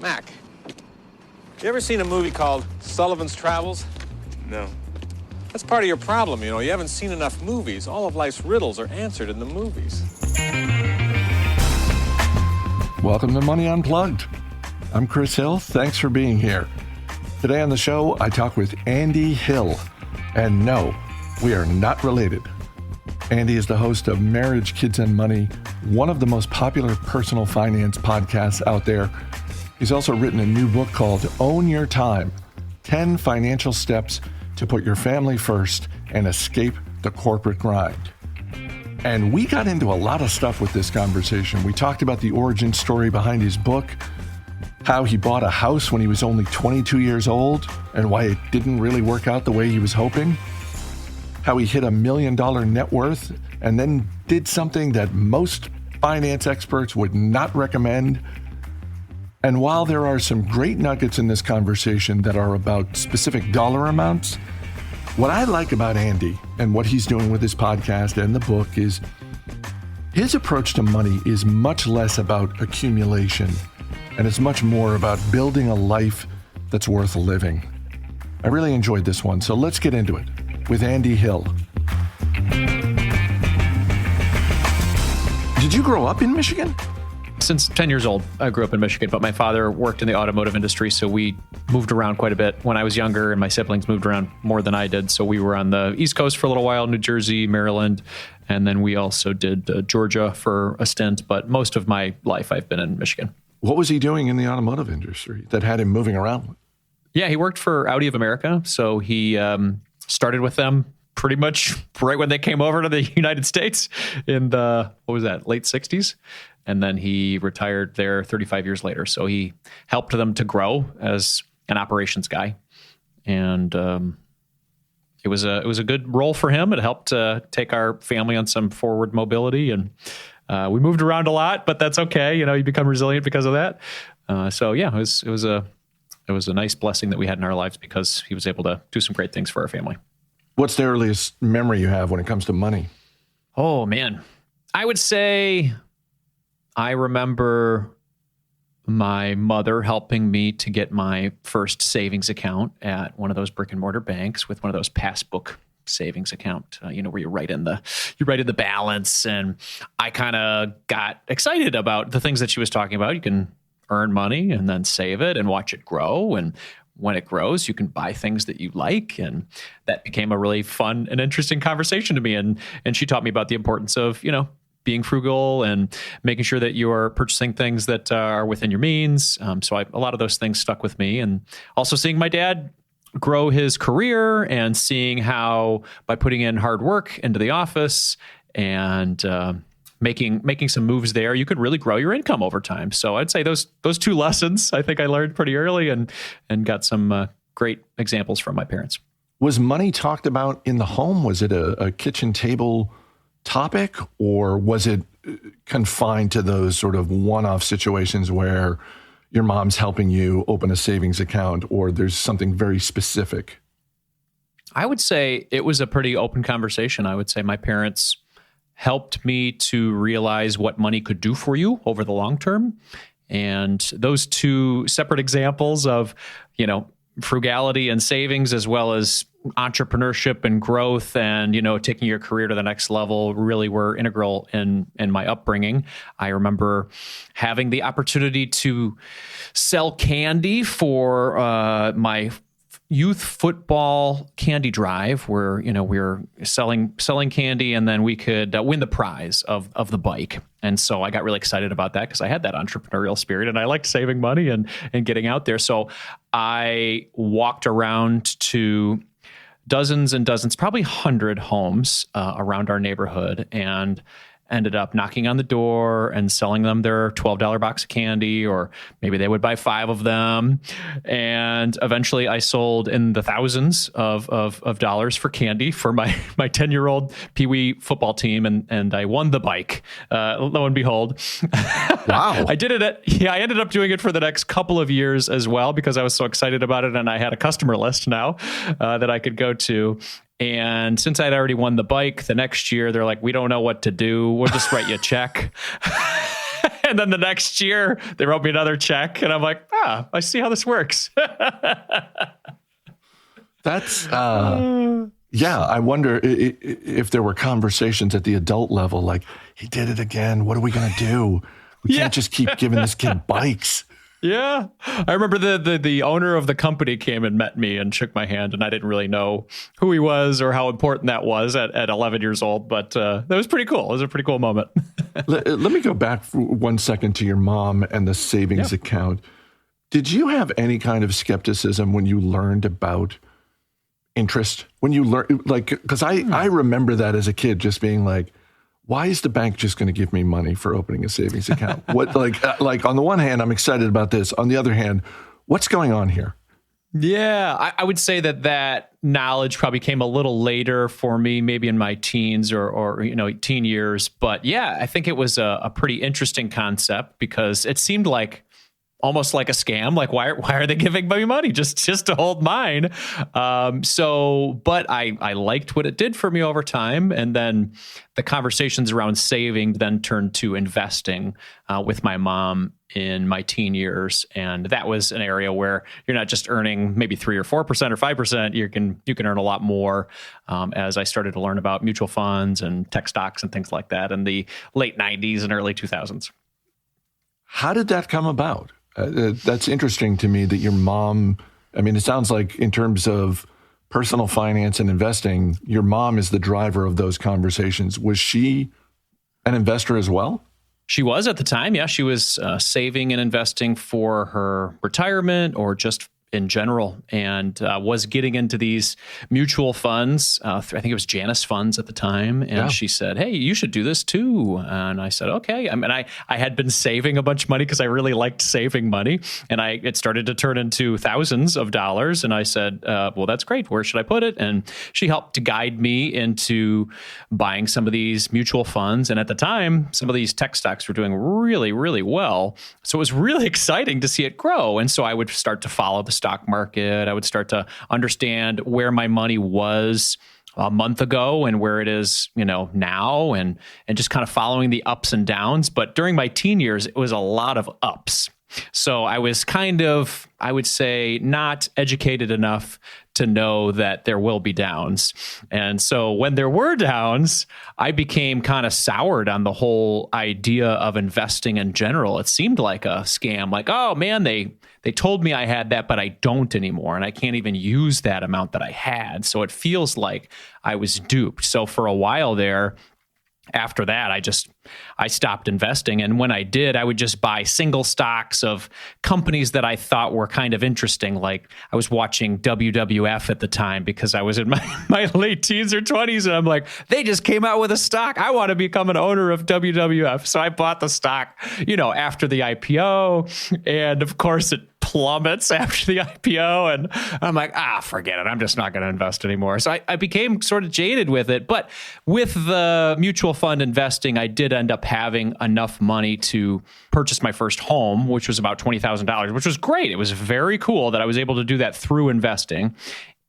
Mac, you ever seen a movie called Sullivan's Travels? No. That's part of your problem, you know. You haven't seen enough movies. All of life's riddles are answered in the movies. Welcome to Money Unplugged. I'm Chris Hill. Thanks for being here. Today on the show, I talk with Andy Hill. And no, we are not related. Andy is the host of Marriage, Kids, and Money, one of the most popular personal finance podcasts out there. He's also written a new book called Own Your Time, 10 Financial Steps to Put Your Family First and Escape the Corporate Grind. And we got into a lot of stuff with this conversation. We talked about the origin story behind his book, how he bought a house when he was only 22 years old and why it didn't really work out the way he was hoping, how he hit $1 million net worth and then did something that most finance experts would not recommend. And while there are some great nuggets in this conversation that are about specific dollar amounts, what I like about Andy and what he's doing with his podcast and the book is his approach to money is much less about accumulation and it's much more about building a life that's worth living. I really enjoyed this one, so let's get into it with Andy Hill. Did you grow up in Michigan? Since 10 years old, I grew up in Michigan, but my father worked in the automotive industry, so we moved around quite a bit when I was younger, and my siblings moved around more than I did. So we were on the East Coast for a little while, New Jersey, Maryland, and then we also did Georgia for a stint, but most of my life I've been in Michigan. What was he doing in the automotive industry that had him moving around? Yeah, he worked for Audi of America, so he started with them pretty much right when they came over to the United States in the, late 60s. And then he retired there 35 years later. So he helped them to grow as an operations guy. And it was a good role for him. It helped take our family on some forward mobility. And we moved around a lot, but that's okay. You know, you become resilient because of that. It was a nice blessing that we had in our lives because he was able to do some great things for our family. What's the earliest memory you have when it comes to money? Oh, man. I would say I remember my mother helping me to get my first savings account at one of those brick and mortar banks with one of those passbook savings account, where you write in the balance. And I kind of got excited about the things that she was talking about. You can earn money and then save it and watch it grow. And when it grows, you can buy things that you like. And that became a really fun and interesting conversation to me. And she taught me about the importance of, being frugal and making sure that you are purchasing things that are within your means. So a lot of those things stuck with me. And also seeing my dad grow his career and seeing how by putting in hard work into the office and making some moves there, you could really grow your income over time. So I'd say those two lessons I think I learned pretty early and got some great examples from my parents. Was money talked about in the home? Was it a kitchen table topic, or was it confined to those sort of one-off situations where your mom's helping you open a savings account or there's something very specific? I would say it was a pretty open conversation. I would say my parents helped me to realize what money could do for you over the long term. And those two separate examples of, frugality and savings, as well as entrepreneurship and growth and, taking your career to the next level really were integral in my upbringing. I remember having the opportunity to sell candy for my youth football candy drive where, we were selling candy and then we could win the prize of the bike. And so I got really excited about that because I had that entrepreneurial spirit and I liked saving money and getting out there. So I walked around to dozens and dozens, probably 100 homes around our neighborhood and ended up knocking on the door and selling them their $12 box of candy, or maybe they would buy 5 of them. And eventually I sold in the thousands of dollars for candy for my 10-year-old Pee Wee football team. And I won the bike, lo and behold. Wow. I did it I ended up doing it for the next couple of years as well, because I was so excited about it. And I had a customer list now that I could go to. And since I'd already won the bike, the next year, they're like, we don't know what to do. We'll just write you a check. And then the next year, they wrote me another check. And I'm like, I see how this works. That's, yeah, I wonder if there were conversations at the adult level, like, he did it again. What are we going to do? We can't just keep giving this kid bikes. Yeah. I remember the owner of the company came and met me and shook my hand, and I didn't really know who he was or how important that was at 11 years old, but that was pretty cool. It was a pretty cool moment. Let me go back for 1 second to your mom and the savings account. Did you have any kind of skepticism when you learned about interest? When you learn, like, because I remember that as a kid, just being like, why is the bank just going to give me money for opening a savings account? What, like on the one hand, I'm excited about this. On the other hand, what's going on here? Yeah, I would say that knowledge probably came a little later for me, maybe in my teens or teen years. But yeah, I think it was a pretty interesting concept because it seemed like almost like a scam. Like, why are they giving me money just to hold mine? But I liked what it did for me over time. And then the conversations around saving then turned to investing with my mom in my teen years. And that was an area where you're not just earning maybe 3 or 4% or 5%. You can earn a lot more as I started to learn about mutual funds and tech stocks and things like that in the late 90s and early 2000s. How did that come about? That's interesting to me that your mom, I mean, it sounds like in terms of personal finance and investing, your mom is the driver of those conversations. Was she an investor as well? She was at the time. Yeah, she was saving and investing for her retirement or just in general, and was getting into these mutual funds. I think it was Janus funds at the time. And she said, hey, you should do this too. And I said, okay. I mean, I had been saving a bunch of money because I really liked saving money. And it started to turn into thousands of dollars. And I said, well, that's great. Where should I put it? And she helped to guide me into buying some of these mutual funds. And at the time, some of these tech stocks were doing really, really well. So it was really exciting to see it grow. And so I would start to follow the stock market. I would start to understand where my money was a month ago and where it is, now, and just kind of following the ups and downs. But during my teen years, it was a lot of ups. So I was kind of, I would say, not educated enough to know that there will be downs. And so when there were downs, I became kind of soured on the whole idea of investing in general. It seemed like a scam, like, oh man, they told me I had that, but I don't anymore. And I can't even use that amount that I had. So it feels like I was duped. So for a while there, after that, I stopped investing. And when I did, I would just buy single stocks of companies that I thought were kind of interesting. Like I was watching WWF at the time because I was in my late teens or 20s. And I'm like, they just came out with a stock. I want to become an owner of WWF. So I bought the stock, after the IPO. And of course, it plummets after the IPO. And I'm like, forget it. I'm just not going to invest anymore. So I became sort of jaded with it. But with the mutual fund investing, I did end up having enough money to purchase my first home, which was about $20,000, which was great. It was very cool that I was able to do that through investing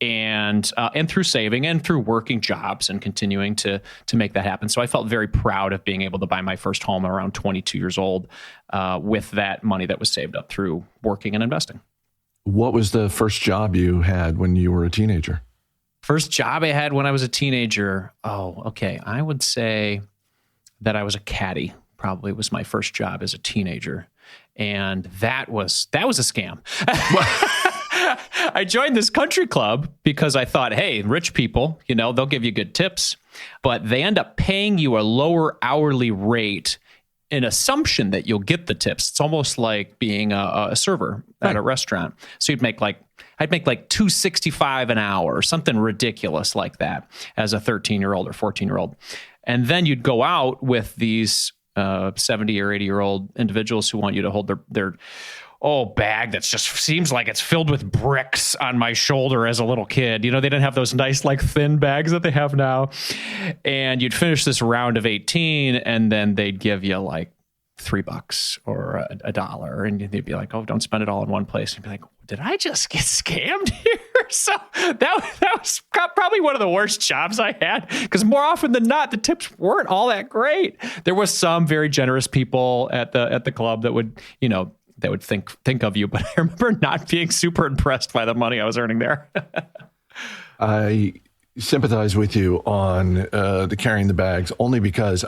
and through saving and through working jobs and continuing to make that happen. So I felt very proud of being able to buy my first home around 22 years old with that money that was saved up through working and investing. What was the first job you had when you were a teenager? First job I had when I was a teenager. Oh, okay. I would say that I was a caddy. Probably was my first job as a teenager. And that was a scam. I joined this country club because I thought, hey, rich people, they'll give you good tips, but they end up paying you a lower hourly rate in assumption that you'll get the tips. It's almost like being a server at a restaurant. So I'd make like $2.65 an hour or something ridiculous like that as a 13-year-old or 14-year-old. And then you'd go out with these 70 or 80-year-old individuals who want you to hold their bag that just seems like it's filled with bricks on my shoulder as a little kid. They didn't have those nice, thin bags that they have now. And you'd finish this round of 18, and then they'd give you $3 or $1. And they'd be like, oh, don't spend it all in one place. And you'd be like, did I just get scammed here? So that was probably one of the worst jobs I had, because more often than not, the tips weren't all that great. There was some very generous people at the club that would, that would think of you, but I remember not being super impressed by the money I was earning there. I sympathize with you on the carrying the bags, only because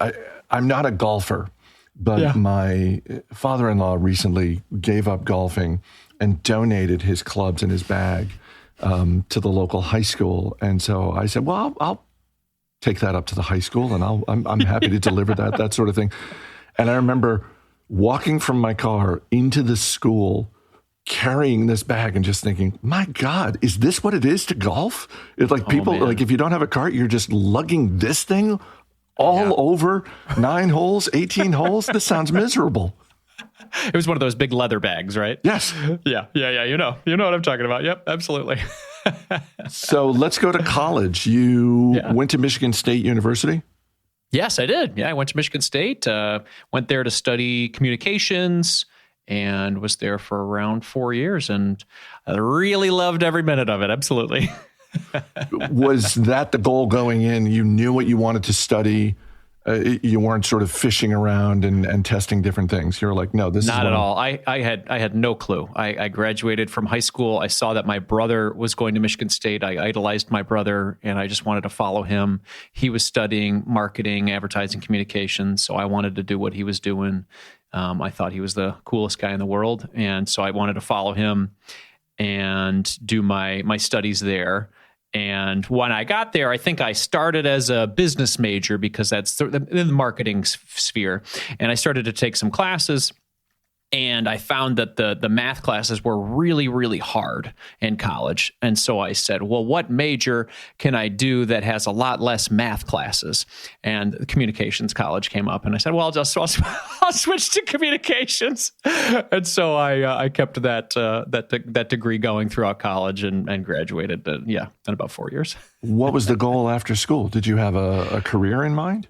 I'm not a golfer, but my father-in-law recently gave up golfing and donated his clubs and his bag to the local high school. And so I said, well, I'll take that up to the high school, and I'm happy to deliver that sort of thing. And I remember walking from my car into the school, carrying this bag and just thinking, my God, is this what it is to golf? It's like people, like if you don't have a cart, you're just lugging this thing all over 9 holes, 18 holes. This sounds miserable. It was one of those big leather bags, right? Yes. Yeah. You know what I'm talking about. Yep, absolutely. So let's go to college. You went to Michigan State University? Yes, I did. Yeah, I went to Michigan State, went there to study communications, and was there for around 4 years, and I really loved every minute of it. Absolutely. Was that the goal going in? You knew what you wanted to study. You weren't sort of fishing around and testing different things. You were like, no, this is not at all. I had no clue. I graduated from high school. I saw that my brother was going to Michigan State. I idolized my brother, and I just wanted to follow him. He was studying marketing, advertising, communications, so I wanted to do what he was doing. I thought he was the coolest guy in the world, and so I wanted to follow him and do my studies there. And when I got there, I think I started as a business major, because that's in the marketing sphere. And I started to take some classes, and I found that the math classes were really, really hard in college. And so I said, well, what major can I do that has a lot less math classes? And the communications college came up, and I said, well, I'll switch to communications. And so I kept that degree going throughout college and graduated in about 4 years. What was the goal after school? Did you have a career in mind?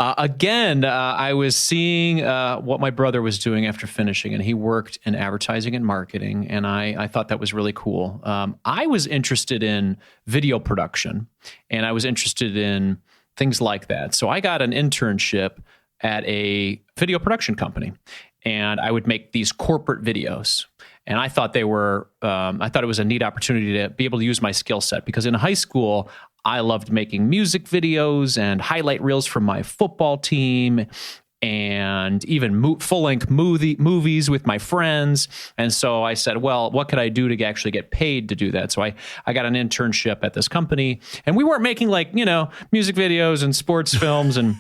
I was seeing what my brother was doing after finishing, and he worked in advertising and marketing, and I thought that was really cool. I was interested in video production, and I was interested in things like that. So I got an internship at a video production company, and I would make these corporate videos. And I thought it was a neat opportunity to be able to use my skill set, because in high school, I loved making music videos and highlight reels from my football team, and even full-length movies with my friends. And so I said, well, what could I do to actually get paid to do that? So I got an internship at this company, and we weren't making music videos and sports films and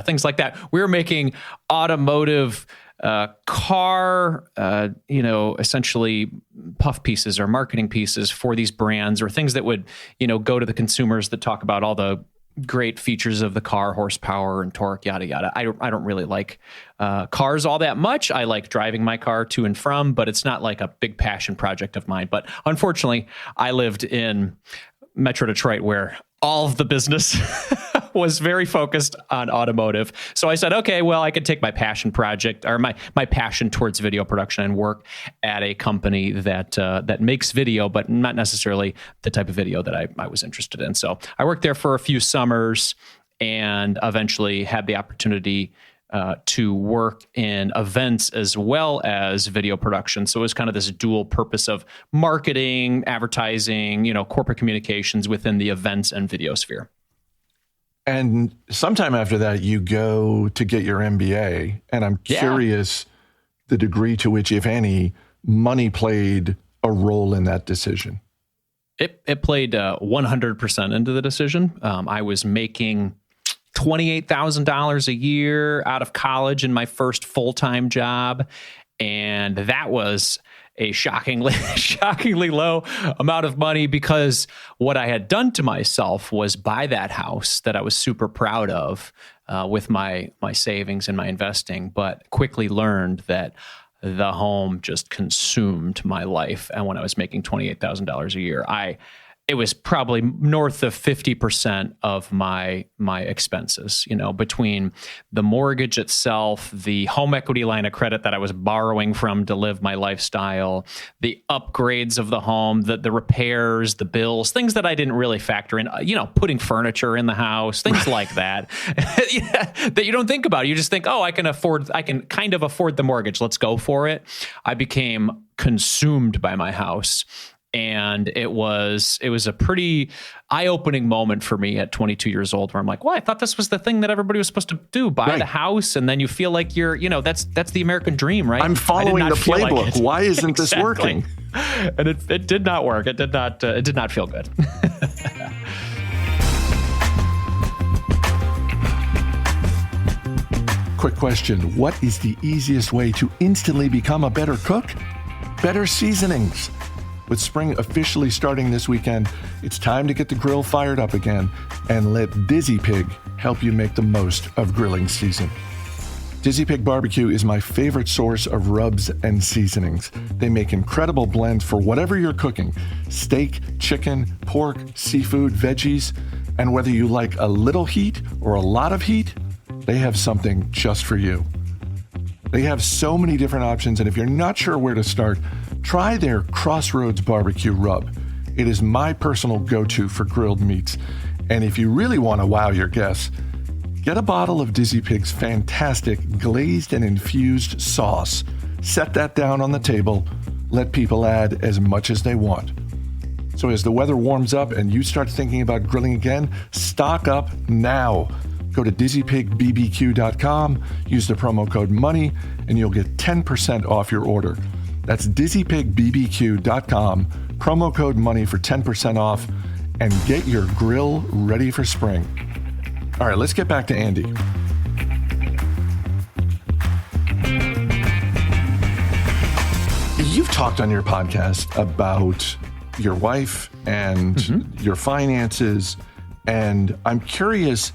things like that. We were making automotive car, essentially puff pieces or marketing pieces for these brands, or things that would, go to the consumers that talk about all the great features of the car, horsepower and torque, yada, yada. I don't really like cars all that much. I like driving my car to and from, but it's not like a big passion project of mine. But unfortunately, I lived in Metro Detroit, where all of the business was very focused on automotive. So I said, okay, well, I could take my passion project, or my passion towards video production, and work at a company that makes video, but not necessarily the type of video that I was interested in. So I worked there for a few summers, and eventually had the opportunity to work in events as well as video production. So it was kind of this dual purpose of marketing, advertising, corporate communications within the events and video sphere. And sometime after that, you go to get your MBA. And I'm curious the degree to which, if any, money played a role in that decision. It played 100% into the decision. I was making $28,000 a year out of college in my first full-time job. And that was a shockingly low amount of money, because what I had done to myself was buy that house that I was super proud of with my savings and my investing, but quickly learned that the home just consumed my life. And when I was making $28,000 a year, it was probably north of 50% of my expenses, between the mortgage itself, the home equity line of credit that I was borrowing from to live my lifestyle, the upgrades of the home, the repairs, the bills, things that I didn't really factor in, putting furniture in the house, things like that, that you don't think about. You just think, I can kind of afford the mortgage. Let's go for it. I became consumed by my house. And it was a pretty eye-opening moment for me at 22 years old, where I'm like, well, I thought this was the thing that everybody was supposed to do, buy the house, and then you feel like you're, that's the American dream, right? I'm following the playbook. Like Why isn't this working? And it did not work. It did not feel good. Quick question. What is the easiest way to instantly become a better cook? Better seasonings. With spring officially starting this weekend, it's time to get the grill fired up again and let Dizzy Pig help you make the most of grilling season. Dizzy Pig Barbecue is my favorite source of rubs and seasonings. They make incredible blends for whatever you're cooking: steak, chicken, pork, seafood, veggies. And whether you like a little heat or a lot of heat, they have something just for you. They have so many different options, and if you're not sure where to start, try their Crossroads Barbecue Rub. It is my personal go-to for grilled meats. And if you really want to wow your guests, get a bottle of Dizzy Pig's fantastic glazed and infused sauce. Set that down on the table. Let people add as much as they want. So as the weather warms up and you start thinking about grilling again, stock up now. Go to dizzypigbbq.com, use the promo code MONEY, and you'll get 10% off your order. That's dizzypigbbq.com, promo code MONEY for 10% off, and get your grill ready for spring. All right, let's get back to Andy. You've talked on your podcast about your wife and your finances, and I'm curious,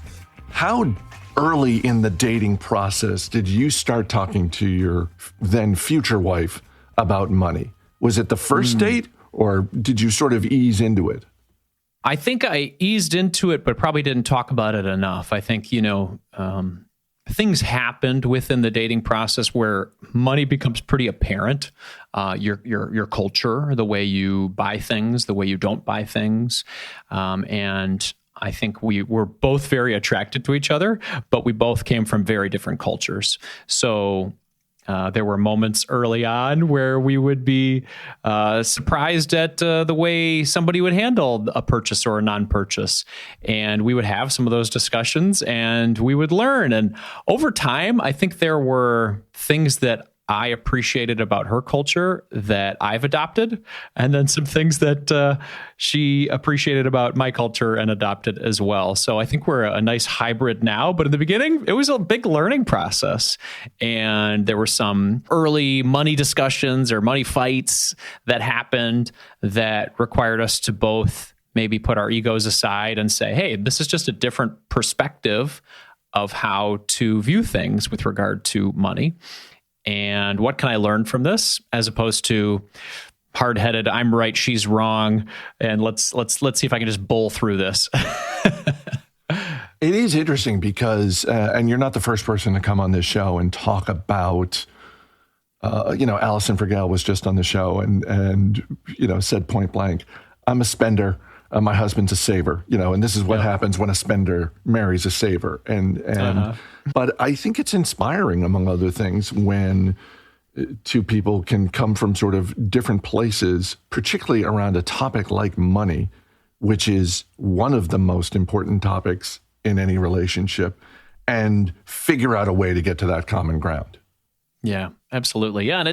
how early in the dating process did you start talking to your then future wife about money? Was it the first date, or did you sort of ease into it? I think I eased into it, but probably didn't talk about it enough. I think, things happened within the dating process where money becomes pretty apparent. Your culture, the way you buy things, the way you don't buy things, and I think we were both very attracted to each other, but we both came from very different cultures. So there were moments early on where we would be surprised at the way somebody would handle a purchase or a non-purchase. And we would have some of those discussions and we would learn. And over time, I think there were things that I appreciated about her culture that I've adopted, and then some things that she appreciated about my culture and adopted as well. So I think we're a nice hybrid now, but in the beginning, it was a big learning process. And there were some early money discussions or money fights that happened that required us to both maybe put our egos aside and say, hey, this is just a different perspective of how to view things with regard to money. And what can I learn from this, as opposed to hard-headed, I'm right, she's wrong, and let's see if I can just bowl through this. It is interesting because, and you're not the first person to come on this show and talk about, Allison Vergel was just on the show and said point blank, I'm a spender. My husband's a saver, and this is what happens when a spender marries a saver. But I think it's inspiring, among other things, when two people can come from sort of different places, particularly around a topic like money, which is one of the most important topics in any relationship, and figure out a way to get to that common ground. Yeah, absolutely. Yeah, and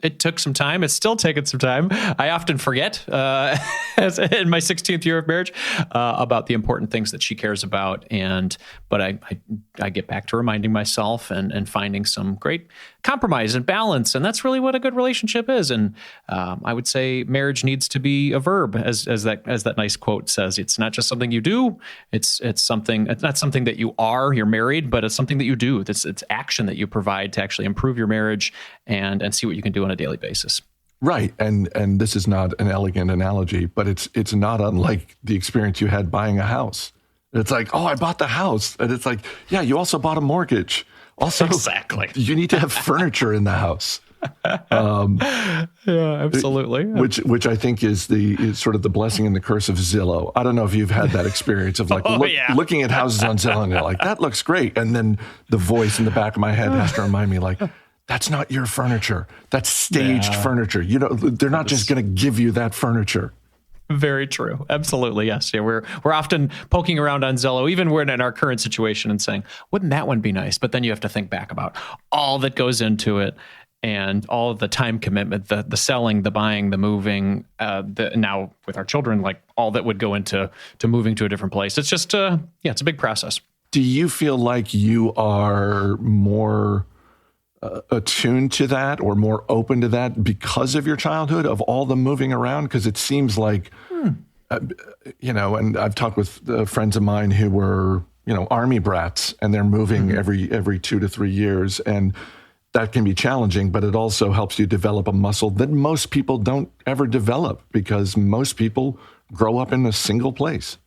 it took some time. It's still taking some time. I often forget, in my 16th year of marriage, about the important things that she cares about. But I get back to reminding myself and finding some great compromise and balance. And that's really what a good relationship is. And I would say marriage needs to be a verb, as that nice quote says. It's not just something you do. It's something. It's not something that you are. You're married, but it's something that you do. It's action that you provide to actually improve your marriage and see what you can do on a daily basis. Right. And this is not an elegant analogy, but it's not unlike the experience you had buying a house. It's like, oh, I bought the house. And it's like, yeah, you also bought a mortgage. Also, Exactly. You need to have furniture in the house. Yeah, absolutely. Yeah. Which I think is sort of the blessing and the curse of Zillow. I don't know if you've had that experience of like looking at houses on Zillow and you're like, that looks great. And then the voice in the back of my head has to remind me like, that's not your furniture. That's staged furniture. You know, they're not just going to give you that furniture. Very true. Absolutely. Yes. Yeah. We're often poking around on Zillow, even when in our current situation, and saying, wouldn't that one be nice? But then you have to think back about all that goes into it and all of the time commitment, the selling, the buying, the moving, now with our children, like all that would go into moving to a different place. It's just, it's a big process. Do you feel like you are more attuned to that or more open to that because of your childhood, of all the moving around? Because it seems like, and I've talked with friends of mine who were, Army brats, and they're moving every 2 to 3 years. And that can be challenging, but it also helps you develop a muscle that most people don't ever develop because most people grow up in a single place.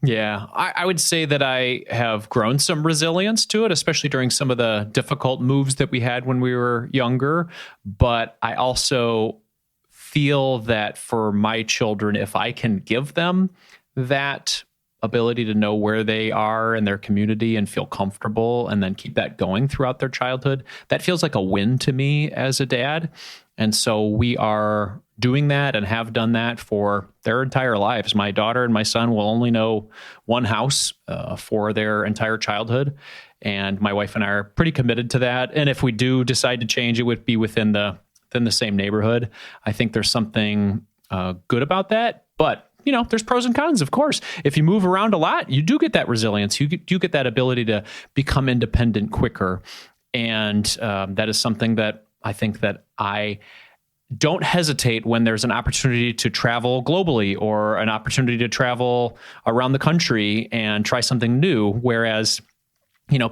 Yeah, I would say that I have grown some resilience to it, especially during some of the difficult moves that we had when we were younger. But I also feel that for my children, if I can give them that ability to know where they are in their community and feel comfortable and then keep that going throughout their childhood, that feels like a win to me as a dad. And so we are doing that and have done that for their entire lives. My daughter and my son will only know one house for their entire childhood. And my wife and I are pretty committed to that. And if we do decide to change, it would be within the same neighborhood. I think there's something good about that. But there's pros and cons, of course. If you move around a lot, you do get that resilience. You get that ability to become independent quicker. And that is something that I think that I don't hesitate when there's an opportunity to travel globally or an opportunity to travel around the country and try something new. Whereas,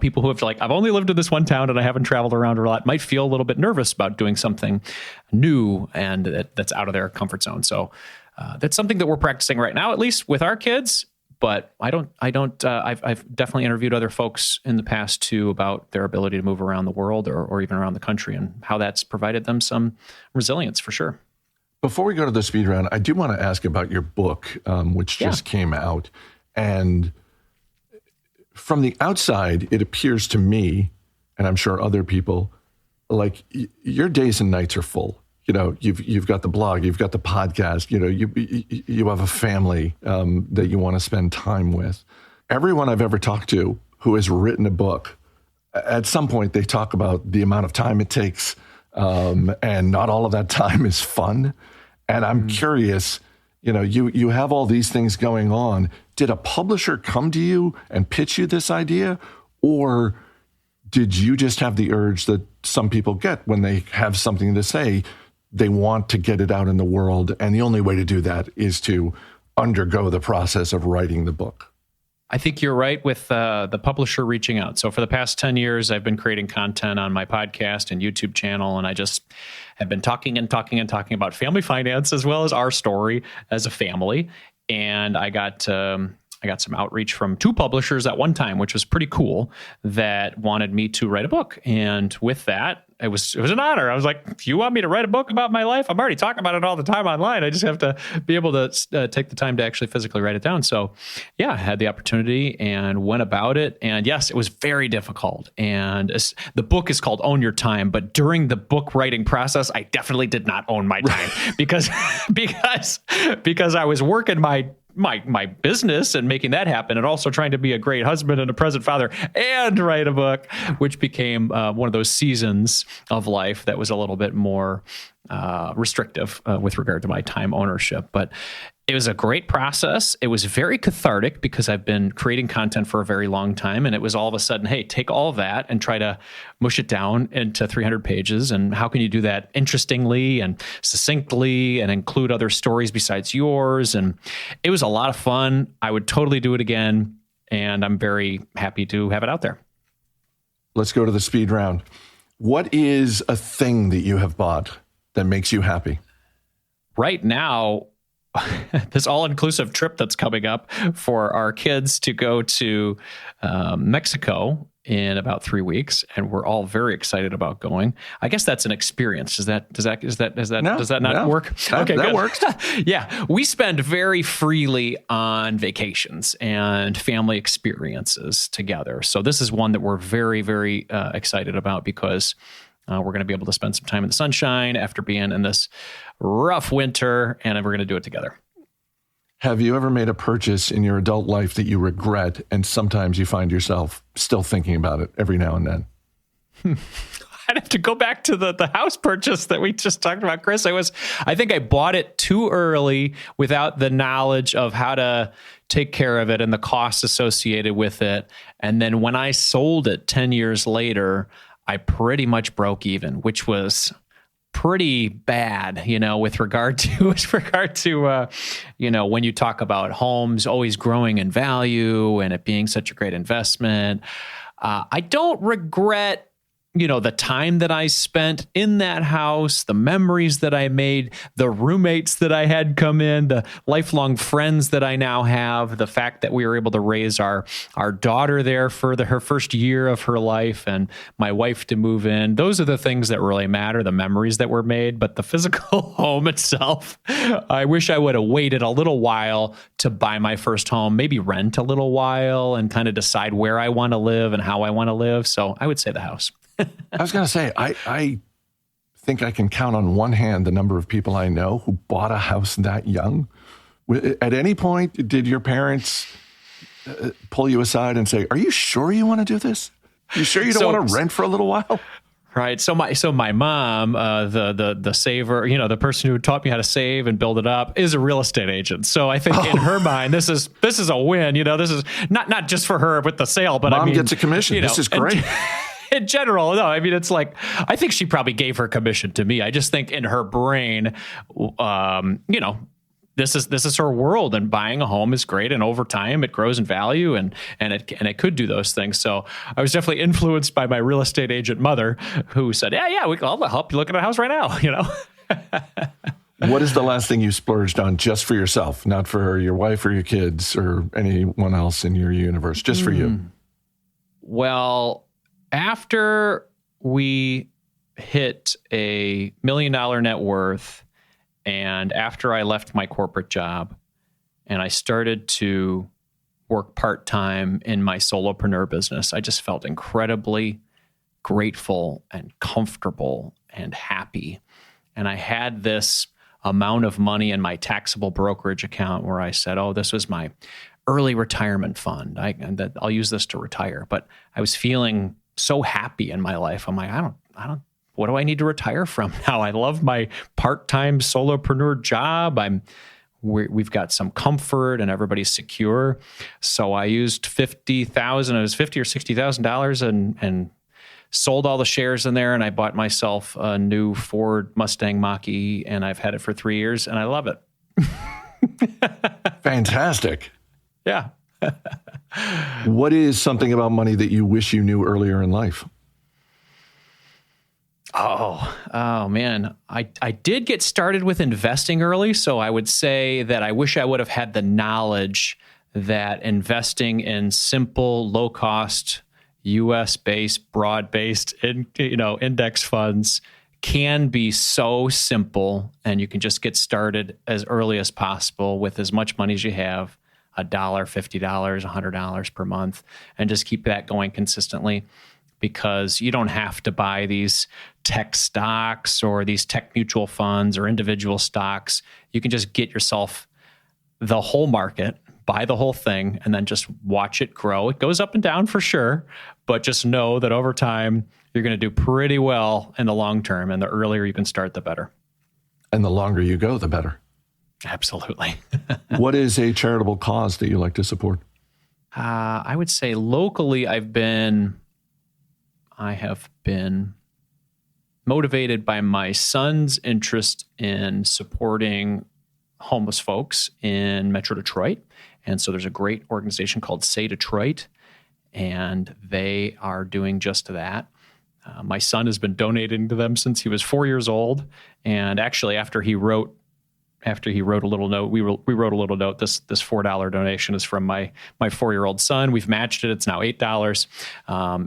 people who have I've only lived in this one town and I haven't traveled around a lot might feel a little bit nervous about doing something new and that's out of their comfort zone. So that's something that we're practicing right now, at least with our kids. But I've definitely interviewed other folks in the past too about their ability to move around the world or even around the country and how that's provided them some resilience for sure. Before we go to the speed round, I do want to ask about your book, which just came out. And from the outside, it appears to me, and I'm sure other people, like your days and nights are full. You've got the blog, you've got the podcast, you have a family that you want to spend time with. Everyone I've ever talked to who has written a book, at some point they talk about the amount of time it takes, and not all of that time is fun. And I'm curious, you have all these things going on. Did a publisher come to you and pitch you this idea, or did you just have the urge that some people get when they have something to say? They want to get it out in the world, and the only way to do that is to undergo the process of writing the book. I think you're right with the publisher reaching out. So for the past 10 years, I've been creating content on my podcast and YouTube channel, and I just have been talking about family finance as well as our story as a family. And I got some outreach from 2 publishers at one time, which was pretty cool, that wanted me to write a book. And with that, it was an honor. I was like, if you want me to write a book about my life, I'm already talking about it all the time online. I just have to be able to take the time to actually physically write it down. So yeah, I had the opportunity and went about it. And yes, it was very difficult. And the book is called Own Your Time. But during the book writing process, I definitely did not own my time because I was working my business and making that happen, and also trying to be a great husband and a present father and write a book, which became one of those seasons of life that was a little bit more restrictive with regard to my time ownership. But it was a great process. It was very cathartic because I've been creating content for a very long time. And it was all of a sudden, hey, take all of that and try to mush it down into 300 pages. And how can you do that interestingly and succinctly and include other stories besides yours? And it was a lot of fun. I would totally do it again. And I'm very happy to have it out there. Let's go to the speed round. What is a thing that you have bought that makes you happy? right now, this all-inclusive trip that's coming up for our kids to go to Mexico in about 3 weeks, and we're all very excited about going. I guess that's an experience. Does that not work? Okay, that works. Yeah, we spend very freely on vacations and family experiences together. So this is one that we're very, very excited about because we're going to be able to spend some time in the sunshine after being in this rough winter, and we're going to do it together. Have you ever made a purchase in your adult life that you regret, and sometimes you find yourself still thinking about it every now and then? I'd have to go back to the house purchase that we just talked about, Chris. I think I bought it too early without the knowledge of how to take care of it and the costs associated with it. And then when I sold it 10 years later, I pretty much broke even, which was pretty bad, with regard to, when you talk about homes always growing in value and it being such a great investment. I don't regret, the time that I spent in that house, the memories that I made, the roommates that I had come in, the lifelong friends that I now have, the fact that we were able to raise our daughter there for her first year of her life and my wife to move in. Those are the things that really matter, the memories that were made. But the physical home itself, I wish I would have waited a little while to buy my first home, maybe rent a little while and kind of decide where I want to live and how I want to live. So I would say the house. I was going to say, I think I can count on one hand the number of people I know who bought a house that young. At any point, did your parents pull you aside and say, "Are you sure you want to do this? You sure you don't want to rent for a little while?" Right. So my mom, the saver, the person who taught me how to save and build it up, is a real estate agent. So I think in her mind, this is a win. This is not just for her with the sale, but Mom gets a commission. This is great. In general, no, I mean, it's like, I think she probably gave her commission to me. I just think in her brain, this is her world, and buying a home is great. And over time it grows in value and it could do those things. So I was definitely influenced by my real estate agent mother who said, I'll help you look at a house right now, What is the last thing you splurged on just for yourself, not for your wife or your kids or anyone else in your universe, just for you? Well, after we hit $1 million net worth, and after I left my corporate job and I started to work part-time in my solopreneur business, I just felt incredibly grateful and comfortable and happy. And I had this amount of money in my taxable brokerage account where I said, this was my early retirement fund. I'll use this to retire. But I was feeling so happy in my life. I'm like, I don't, what do I need to retire from now? I love my part-time solopreneur job. We've got some comfort and everybody's secure. So I used $50,000, it was $50,000 or $60,000 and sold all the shares in there. And I bought myself a new Ford Mustang Mach-E, and I've had it for 3 years and I love it. Fantastic. Yeah. What is something about money that you wish you knew earlier in life? Oh man. I did get started with investing early. So I would say that I wish I would have had the knowledge that investing in simple, low cost, US-based, broad-based, index funds can be so simple, and you can just get started as early as possible with as much money as you have. $1, $50, $100 per month, and just keep that going consistently, because you don't have to buy these tech stocks or these tech mutual funds or individual stocks. You can just get yourself the whole market, buy the whole thing, and then just watch it grow. It goes up and down for sure, but just know that over time, you're going to do pretty well in the long term. And the earlier you can start, the better. And the longer you go, the better. Absolutely. What is a charitable cause that you like to support? I would say locally, I have been motivated by my son's interest in supporting homeless folks in Metro Detroit. And so there's a great organization called Say Detroit, and they are doing just that. My son has been donating to them since he was 4 years old. And actually, after he wrote after he wrote a little note, we wrote a little note. This $4 donation is from my 4-year-old son. We've matched it. It's now $8.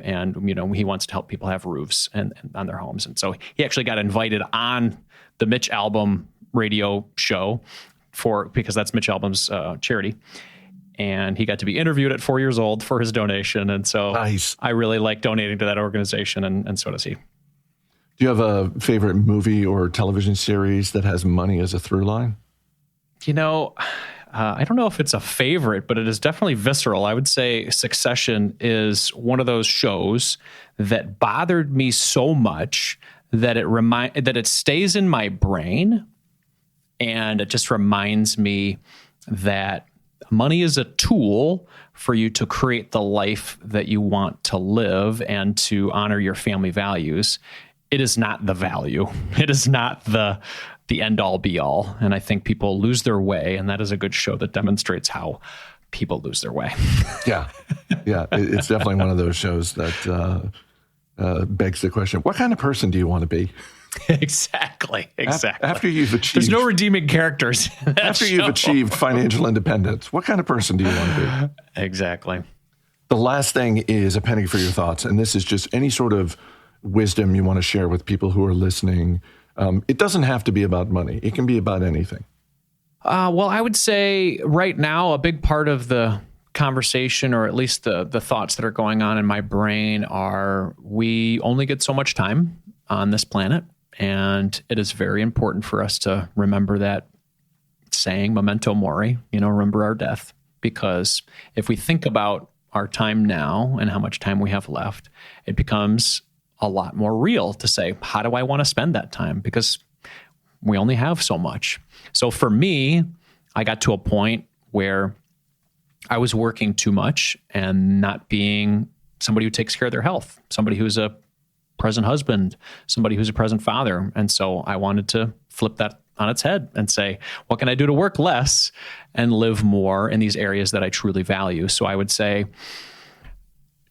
And he wants to help people have roofs and on their homes. And so he actually got invited on the Mitch Albom radio show because that's Mitch Albom's charity. And he got to be interviewed at 4 years old for his donation. And so nice. I really like donating to that organization, and so does he. Do you have a favorite movie or television series that has money as a through line? I don't know if it's a favorite, but it is definitely visceral. I would say Succession is one of those shows that bothered me so much that it stays in my brain, and it just reminds me that money is a tool for you to create the life that you want to live and to honor your family values. It is not the value. It is not the end all be all. And I think people lose their way. And that is a good show that demonstrates how people lose their way. Yeah. It's definitely one of those shows that begs the question, what kind of person do you want to be? Exactly. After you've achieved... There's no redeeming characters. After you've achieved financial independence, what kind of person do you want to be? Exactly. The last thing is a penny for your thoughts. And this is just any sort of wisdom you want to share with people who are listening. It doesn't have to be about money. It can be about anything. Well, I would say right now, a big part of the conversation, or at least the thoughts that are going on in my brain, are we only get so much time on this planet. And it is very important for us to remember that saying, memento mori, remember our death. Because if we think about our time now and how much time we have left, it becomes a lot more real to say, how do I want to spend that time? Because we only have so much. So for me, I got to a point where I was working too much and not being somebody who takes care of their health, somebody who's a present husband, somebody who's a present father. And so I wanted to flip that on its head and say, what can I do to work less and live more in these areas that I truly value? So I would say,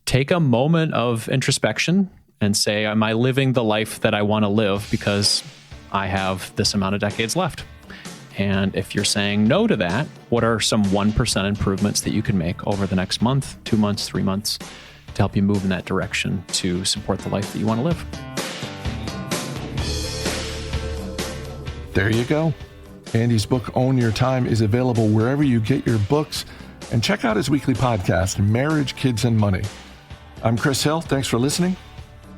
take a moment of introspection and say, am I living the life that I want to live because I have this amount of decades left? And if you're saying no to that, what are some 1% improvements that you can make over the next month, 2 months, 3 months to help you move in that direction to support the life that you want to live? There you go. Andy's book, Own Your Time, is available wherever you get your books. And check out his weekly podcast, Marriage, Kids, and Money. I'm Chris Hill. Thanks for listening.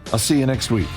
I'll see you next week.